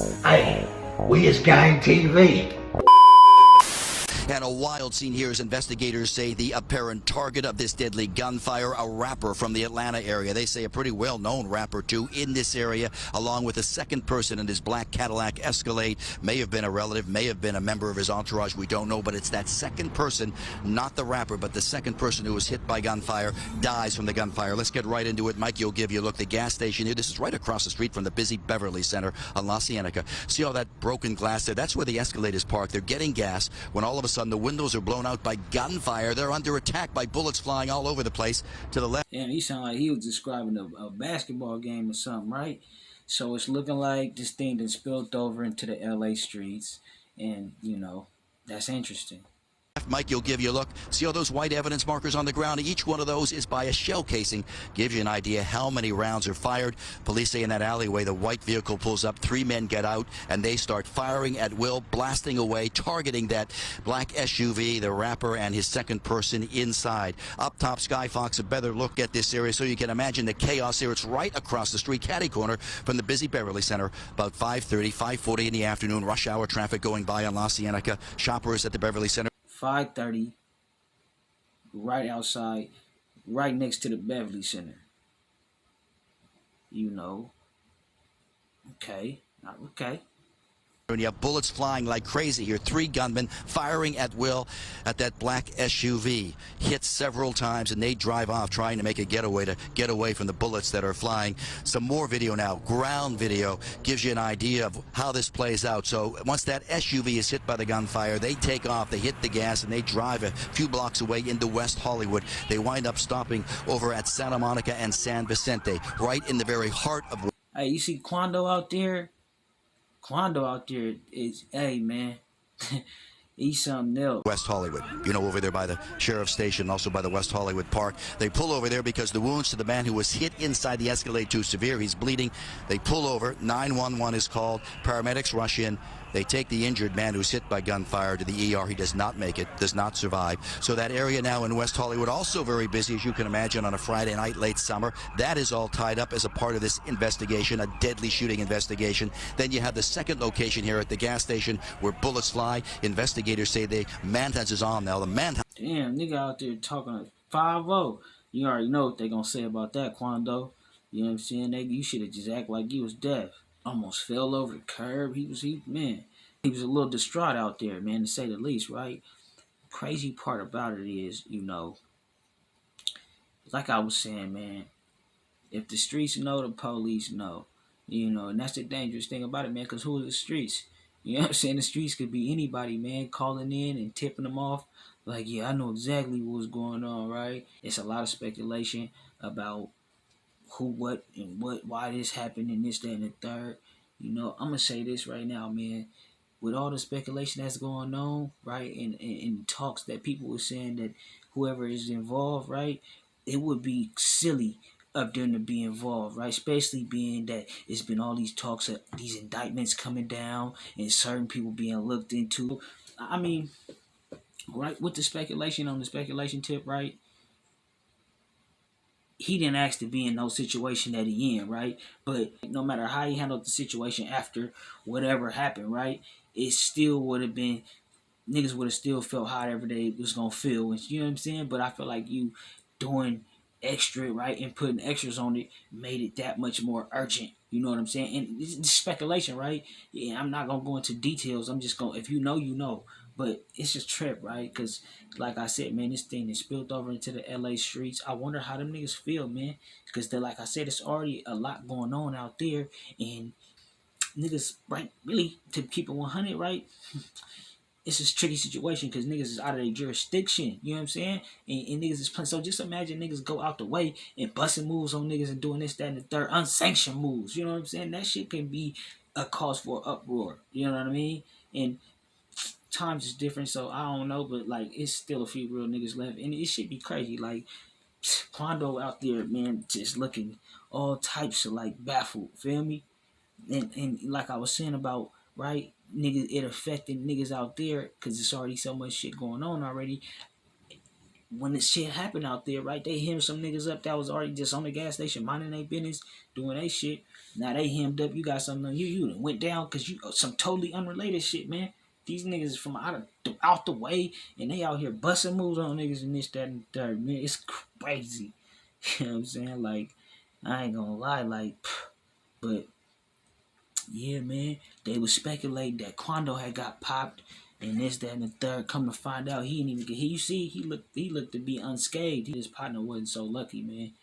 Hey, we is Gang TV. And a wild scene here as investigators say the apparent target of this deadly gunfire, a rapper from the Atlanta area. They say a pretty well-known rapper, too, in this area, along with a second person in his black Cadillac Escalade. May have been a relative, may have been a member of his entourage. We don't know, but it's that second person, not the rapper, but the second person who was hit by gunfire, dies from the gunfire. Let's get right into it. Mike, you'll give you a look. The gas station here, this is right across the street from the busy Beverly Center on La Cienega. See all that broken glass there? That's where the Escalade is parked. They're getting gas when all of a sudden the windows are blown out by gunfire. They're under attack by bullets flying all over the place. To the left. Damn, he sounded like he was describing a basketball game or something, right? So it's looking like this thing that spilled over into the LA streets, and that's interesting. Mike, you'll give you a look. See all those white evidence markers on the ground? Each one of those is by a shell casing. Gives you an idea how many rounds are fired. Police say in that alleyway, the white vehicle pulls up. 3 men get out, and they start firing at will, blasting away, targeting that black SUV, the rapper, and his second person inside. Up top, Sky Fox, a better look at this area so you can imagine the chaos here. It's right across the street, catty corner from the busy Beverly Center. About 5:30, 5:40 in the afternoon. Rush hour traffic going by on La Cienega. Shoppers at the Beverly Center. 5:30, right outside, right next to the Beverly Center. Okay, okay. And you have bullets flying like crazy here. 3 gunmen firing at will at that black SUV. Hit several times, and they drive off trying to make a getaway to get away from the bullets that are flying. Some more video now. Ground video gives you an idea of how this plays out. So once that SUV is hit by the gunfire, they take off, they hit the gas, and they drive a few blocks away into West Hollywood. They wind up stopping over at Santa Monica and San Vicente, right in the very heart of... Hey, you see Quando out there? Quando out there is, hey, man, he's something else. West Hollywood, over there by the sheriff's station, also by the West Hollywood Park. They pull over there because the wounds to the man who was hit inside the Escalade too severe. He's bleeding. They pull over. 911 is called. Paramedics rush in. They take the injured man who's hit by gunfire to the ER. He does not make it, does not survive. So that area now in West Hollywood, also very busy, as you can imagine, on a Friday night, late summer. That is all tied up as a part of this investigation, a deadly shooting investigation. Then you have the second location here at the gas station where bullets fly. Investigators say the manhunt is on now. The manhunt. Damn, nigga out there talking 5-0. You already know what they gonna say about that, Quando. You know what I'm saying? You should have just act like you was deaf. Almost fell over the curb. He was a little distraught out there, man, to say the least, right? Crazy part about it is, like I was saying, man, if the streets know, the police know, and that's the dangerous thing about it, man, because who are the streets? You know what I'm saying? The streets could be anybody, man, calling in and tipping them off. Like, yeah, I know exactly what's going on, right? It's a lot of speculation about who, what, and why this happened, and this, that, and the third. I'm gonna say this right now, man. With all the speculation that's going on, right, and talks that people were saying that whoever is involved, right, it would be silly of them to be involved, right? Especially being that it's been all these talks of these indictments coming down and certain people being looked into. I mean, right, with the speculation on the speculation tip, right? He didn't ask to be in no situation that he in, right? But no matter how he handled the situation after whatever happened, right? It still would have been, niggas would have still felt however they was gonna feel. You know what I'm saying? But I feel like you doing extra, right, and putting extras on it made it that much more urgent. You know what I'm saying? And it's speculation, right? Yeah, I'm not gonna go into details. I'm just gonna, if you know, you know. But it's just trip, right? Because, like I said, man, this thing is spilled over into the LA streets. I wonder how them niggas feel, man. Because, like I said, it's already a lot going on out there. And niggas, right, really, to keep it 100, right? It's a tricky situation because niggas is out of their jurisdiction. You know what I'm saying? And niggas is playing. So just imagine niggas go out the way and busting moves on niggas and doing this, that, and the third. Unsanctioned moves. You know what I'm saying? That shit can be a cause for uproar. You know what I mean? And times is different, so I don't know, but like it's still a few real niggas left, and it should be crazy. Like Quando out there, man, just looking all types of like baffled. Feel me? And like I was saying about, right, niggas, it affecting niggas out there because it's already so much shit going on already. when this shit happened out there, right, they hemmed some niggas up that was already just on the gas station minding their business, doing their shit. Now they hemmed up. You got something on you. You done went down because you some totally unrelated shit, man. These niggas is from out the way, and they out here busting moves on niggas and this, that, and third. Man, it's crazy. You know what I'm saying? Like, I ain't gonna lie, like, but yeah, man, they was speculating that Quando had got popped and this, that, and the third. Come to find out, he didn't even get. You see, he looked to be unscathed. His partner wasn't so lucky, man.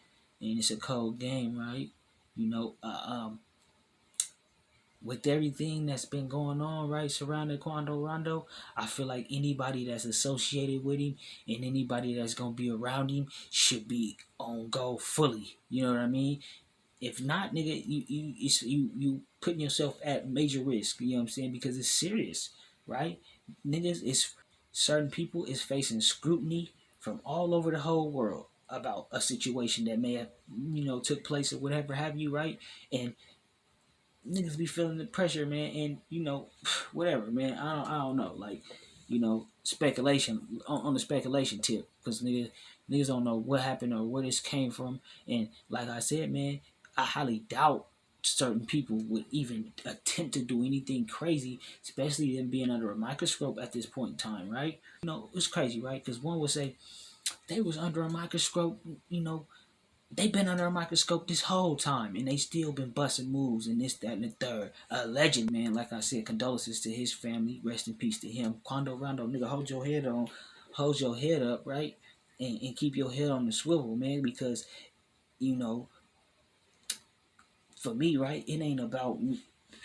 And it's a cold game, right? You know, with everything that's been going on, right, surrounding Quando Rondo, I feel like anybody that's associated with him and anybody that's gonna be around him should be on go fully. You know what I mean? If not, nigga, you putting yourself at major risk. You know what I'm saying? Because it's serious, right? Niggas, it's certain people is facing scrutiny from all over the whole world about a situation that may have, took place or whatever have you, right? And niggas be feeling the pressure, man, and whatever, man. I don't know, like, speculation on the speculation tip, because niggas don't know what happened or where this came from, and like I said, man, I highly doubt certain people would even attempt to do anything crazy, especially them being under a microscope at this point in time, right? It's crazy, right? Because one would say they was under a microscope, they've been under a microscope this whole time, and they still been busting moves and this, that, and the third. Alleged, man, like I said, condolences to his family. Rest in peace to him. Quando Rondo, nigga, hold your head up, right? And keep your head on the swivel, man, because, for me, right, it ain't about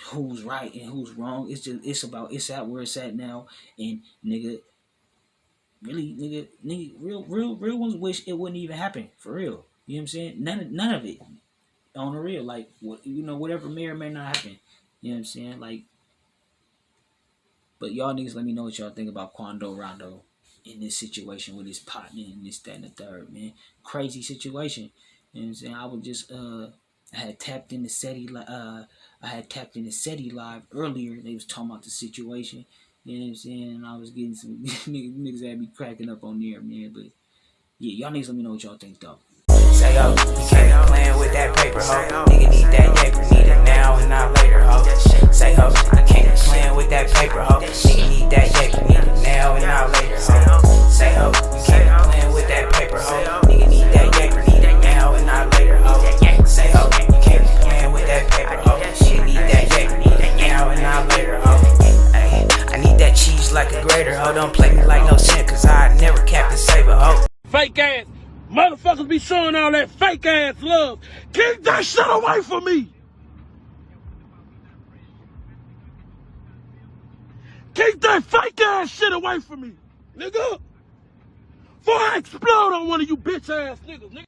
who's right and who's wrong. It's at where it's at now, and nigga, really, nigga, real ones wish it wouldn't even happen, for real. You know what I'm saying? None of it on the real. Like, whatever may or may not happen. You know what I'm saying? Like, but y'all niggas, let me know what y'all think about Quando Rondo in this situation with his partner and this, that, and the third, man. Crazy situation. You know what I'm saying? I was just I had tapped in the SETI live earlier. They was talking about the situation. You know what I'm saying? And I was getting some niggas had me cracking up on there, man. But yeah, y'all niggas, let me know what y'all think though. Say yo, you can't be playing with that paper, ho. Nigga need that paper, need it now and not later, ho. Say ho, you can't be playing with that paper, ho. Nigga need that paper, need it now and not later, ho. Say ho, you can't be playing with that paper, ho. Nigga need that paper, need it now and not later, ho. Say ho, you can't be playing with that paper, ho. Nigga need that paper, need it now and not later, ho. Ay, I need that cheese like a grater, ho. Don't play me like no sin, cause I never Captain Saber, ho. Fake ass motherfuckers be showing all that fake ass love. Keep that shit away from me. Keep that fake ass shit away from me, nigga. Before I explode on one of you bitch ass niggas, nigga.